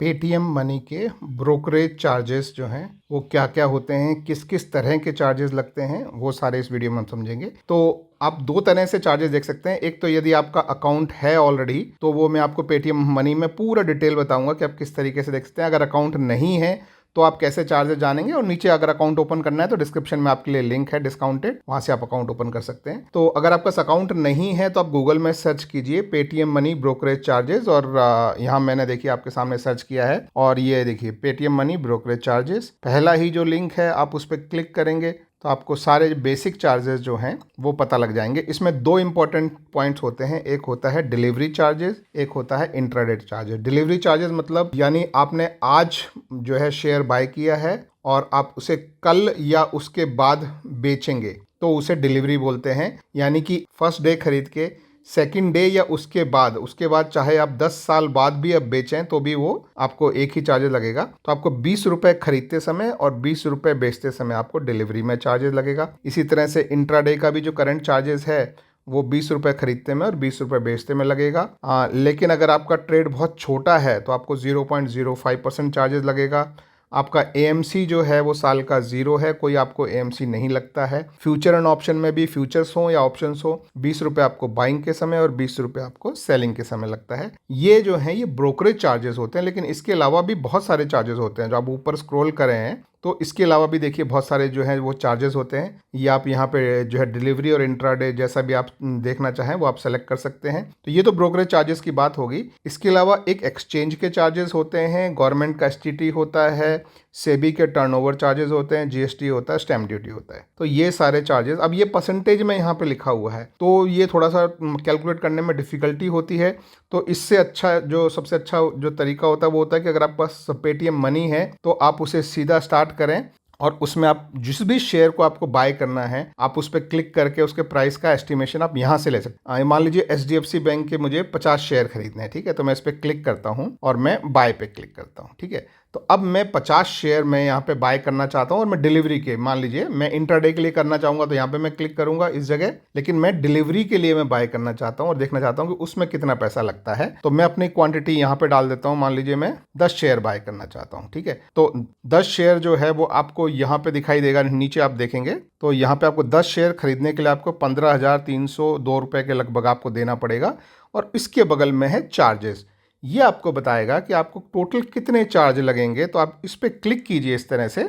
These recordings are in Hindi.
पेटीएम मनी के ब्रोकरेज चार्जेस जो हैं वो क्या क्या होते हैं, किस किस तरह के चार्जेस लगते हैं, वो सारे इस वीडियो में हम समझेंगे। तो आप दो तरह से चार्जेस देख सकते हैं। एक तो यदि आपका अकाउंट है ऑलरेडी तो वो मैं आपको पेटीएम मनी में पूरा डिटेल बताऊंगा कि आप किस तरीके से देख सकते हैं। अगर अकाउंट नहीं है तो आप कैसे चार्जेस जानेंगे, और नीचे अगर अकाउंट ओपन करना है तो डिस्क्रिप्शन में आपके लिए लिंक है डिस्काउंटेड, वहां से आप अकाउंट ओपन कर सकते हैं। तो अगर आपका अकाउंट नहीं है तो आप गूगल में सर्च कीजिए पेटीएम मनी ब्रोकरेज चार्जेस, और यहाँ मैंने देखिए आपके सामने सर्च किया है और ये देखिए पेटीएम मनी ब्रोकरेज चार्जेस, पहला ही जो लिंक है आप उस पर क्लिक करेंगे तो आपको सारे बेसिक चार्जेस जो हैं वो पता लग जाएंगे। इसमें दो इंपॉर्टेंट पॉइंट्स होते हैं, एक होता है डिलीवरी चार्जेस, एक होता है इंट्राडे चार्जेस। डिलीवरी चार्जेस मतलब यानी आपने आज जो है शेयर बाय किया है और आप उसे कल या उसके बाद बेचेंगे तो उसे डिलीवरी बोलते हैं। यानी कि फर्स्ट डे खरीद के सेकंड डे या उसके बाद चाहे आप 10 साल बाद भी अब बेचें तो भी वो आपको एक ही चार्जेस लगेगा। तो आपको 20 रुपए खरीदते समय और 20 रुपए बेचते समय आपको डिलीवरी में चार्जेस लगेगा। इसी तरह से इंट्राडे का भी जो करंट चार्जेस है वो 20 रुपए खरीदते में और 20 रुपए बेचते में लगेगा। लेकिन अगर आपका ट्रेड बहुत छोटा है तो आपको 0.05% चार्जेस लगेगा। आपका एएमसी जो है वो साल का 0 है, कोई आपको एएमसी नहीं लगता है। फ्यूचर एंड ऑप्शन में भी फ्यूचर्स हो या ऑप्शंस हो, 20 रुपये आपको बाइंग के समय और 20 रुपये आपको सेलिंग के समय लगता है। ये जो है ये ब्रोकरेज चार्जेस होते हैं, लेकिन इसके अलावा भी बहुत सारे चार्जेस होते हैं। जो आप ऊपर स्क्रॉल कर रहे हैं तो इसके अलावा भी देखिए बहुत सारे जो है वो चार्जेस होते हैं। ये आप यहाँ पे जो है डिलीवरी और इंट्राडे जैसा भी आप देखना चाहें वो आप सेलेक्ट कर सकते हैं। तो ये तो ब्रोकरेज चार्जेस की बात होगी। इसके अलावा एक एक्सचेंज के चार्जेस होते हैं, गवर्नमेंट का एसटीटी होता है, सेबी के टर्नओवर चार्जेस होते हैं, जीएसटी होता है, स्टैम्प ड्यूटी होता है। तो ये सारे चार्जेस, अब ये परसेंटेज में यहाँ पे लिखा हुआ है तो ये थोड़ा सा कैलकुलेट करने में डिफिकल्टी होती है। तो इससे अच्छा जो सबसे अच्छा जो तरीका होता है वो होता है कि अगर आपके पास पेटीएम मनी है तो आप उसे सीधा स्टार्ट करें और उसमें आप जिस भी शेयर को आपको बाय करना है आप उस पर क्लिक करके उसके प्राइस का एस्टिमेशन आप यहाँ से ले सकते हैं। मान लीजिए एचडीएफसी बैंक के मुझे 50 शेयर खरीदने हैं, ठीक है, तो मैं इस पर क्लिक करता हूँ और मैं बाय पे क्लिक करता हूँ, ठीक है। तो अब मैं 50 शेयर मैं यहाँ पे बाय करना चाहता हूँ और मैं डिलीवरी के, मान लीजिए मैं इंट्राडे के लिए करना चाहूँगा तो यहाँ पे मैं क्लिक करूँगा इस जगह, लेकिन मैं डिलीवरी के लिए मैं बाय करना चाहता हूँ और देखना चाहता हूँ कि उसमें कितना पैसा लगता है। तो मैं अपनी क्वांटिटी यहाँ पे डाल देता हूँ, मान लीजिए मैं 10 शेयर बाय करना चाहता हूँ, ठीक है। तो 10 शेयर जो है वो आपको यहाँ पे दिखाई देगा, नीचे आप देखेंगे तो यहाँ पे आपको 10 शेयर खरीदने के लिए आपको 15,302 रुपये के लगभग आपको देना पड़ेगा। और इसके बगल में है चार्जेस, ये आपको बताएगा कि आपको टोटल कितने चार्ज लगेंगे। तो आप इस पर क्लिक कीजिए इस तरह से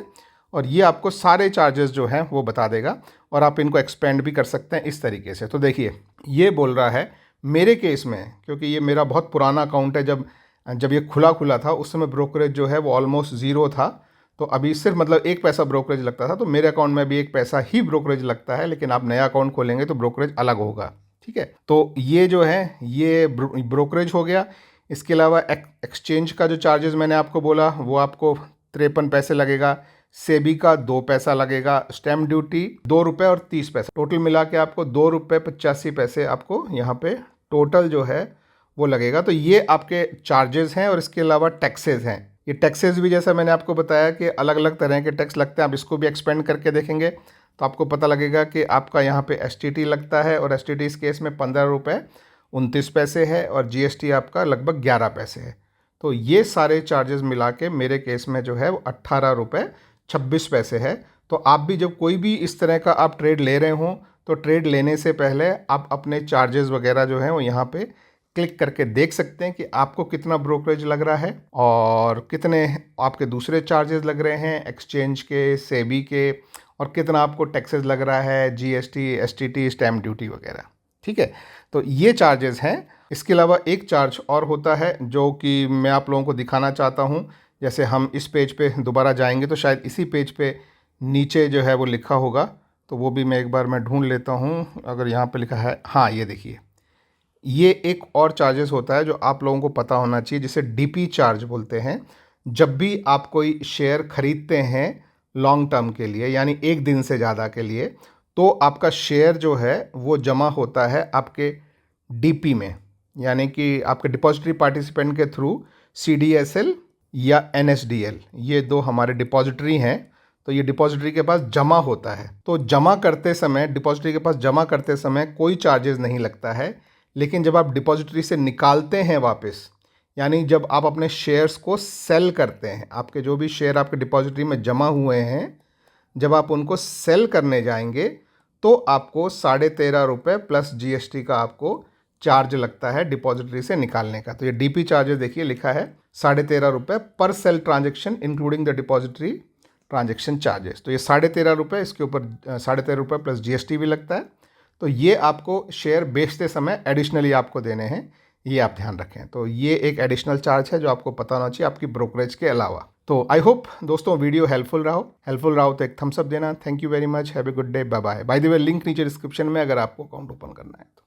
और ये आपको सारे चार्जेस जो हैं वो बता देगा और आप इनको एक्सपेंड भी कर सकते हैं इस तरीके से। तो देखिए ये बोल रहा है मेरे केस में, क्योंकि ये मेरा बहुत पुराना अकाउंट है, जब ये खुला था उस समय ब्रोकरेज जो है वो ऑलमोस्ट 0 था। तो अभी सिर्फ मतलब 1 पैसा ब्रोकरेज लगता था, तो मेरे अकाउंट में भी 1 पैसा ही ब्रोकरेज लगता है, लेकिन आप नया अकाउंट खोलेंगे तो ब्रोकरेज अलग होगा, ठीक है। तो ये जो है ये ब्रोकरेज हो गया। इसके अलावा एक्सचेंज का जो चार्जेस मैंने आपको बोला वो आपको 53 पैसे लगेगा, सेबी का 2 पैसा लगेगा, स्टैम्प ड्यूटी 2 रुपये और 30 पैसे, टोटल मिला के आपको 2 रुपये 85 पैसे आपको यहाँ पे टोटल जो है वो लगेगा। तो ये आपके चार्जेस हैं और इसके अलावा टैक्सेस हैं। ये टैक्सेस भी जैसा मैंने आपको बताया कि अलग अलग तरह के टैक्स लगते हैं। आप इसको भी एक्सपेंड करके देखेंगे तो आपको पता लगेगा कि आपका यहाँ पे एसटीटी लगता है और एसटीटी इस केस में 15 रुपये 29 पैसे है और जीएसटी आपका लगभग 11 पैसे है। तो ये सारे चार्जेस मिला के मेरे केस में जो है वो 18 रुपये 26 पैसे है। तो आप भी जब कोई भी इस तरह का आप ट्रेड ले रहे हों तो ट्रेड लेने से पहले आप अपने चार्जेस वगैरह जो हैं वो यहाँ पे क्लिक करके देख सकते हैं कि आपको कितना ब्रोकरेज लग रहा है और कितने आपके दूसरे चार्जेस लग रहे हैं एक्सचेंज के, सेबी के, और कितना आपको टैक्सेस लग रहा है, जीएसटी, एसटीटी, स्टैम्प ड्यूटी वगैरह, ठीक है। तो ये चार्जेस हैं। इसके अलावा एक चार्ज और होता है जो कि मैं आप लोगों को दिखाना चाहता हूँ। जैसे हम इस पेज पे दोबारा जाएंगे तो शायद इसी पेज पे नीचे जो है वो लिखा होगा, तो वो भी मैं एक बार मैं ढूंढ लेता हूँ। अगर यहाँ पे लिखा है, हाँ ये देखिए, ये एक और चार्जेस होता है जो आप लोगों को पता होना चाहिए, जिसे डीपी चार्ज बोलते हैं। जब भी आप कोई शेयर खरीदते हैं लॉन्ग टर्म के लिए, यानी एक दिन से ज़्यादा के लिए, तो आपका शेयर जो है वो जमा होता है आपके डीपी में, यानी कि आपके डिपॉजिटरी पार्टिसिपेंट के थ्रू सीडीएसएल या एनएसडीएल, ये दो हमारे डिपॉजिटरी हैं। तो ये डिपॉजिटरी के पास जमा होता है। तो जमा करते समय, डिपॉजिटरी के पास जमा करते समय कोई चार्जेस नहीं लगता है, लेकिन जब आप डिपॉजिटरी से निकालते हैं वापस, यानी जब आप अपने शेयर्स को सेल करते हैं, आपके जो भी शेयर आपके डिपॉजिटरी में जमा हुए हैं, जब आप उनको सेल करने जाएंगे तो आपको 13.5 रुपये प्लस जीएसटी का आपको चार्ज लगता है डिपॉजिटरी से निकालने का। तो ये डीपी चार्जेस देखिए लिखा है 13.5 रुपये पर sale transaction including the depository transaction charges. तो ये 13.5 रुपये, इसके ऊपर 13.5 रुपये प्लस जीएसटी भी लगता है। तो ये आपको शेयर बेचते समय एडिशनली आपको देने हैं, ये आप ध्यान रखें। तो ये एक एडिशनल चार्ज है जो आपको पता होना चाहिए आपकी ब्रोकरेज के अलावा। तो आई होप दोस्तों वीडियो हेल्पफुल रहा तो एक थम्स अप देना। Thank you very much, have a good day, bye bye. Bye the way link नीचे डिस्क्रिप्शन में अगर आपको अकाउंट ओपन करना है तो।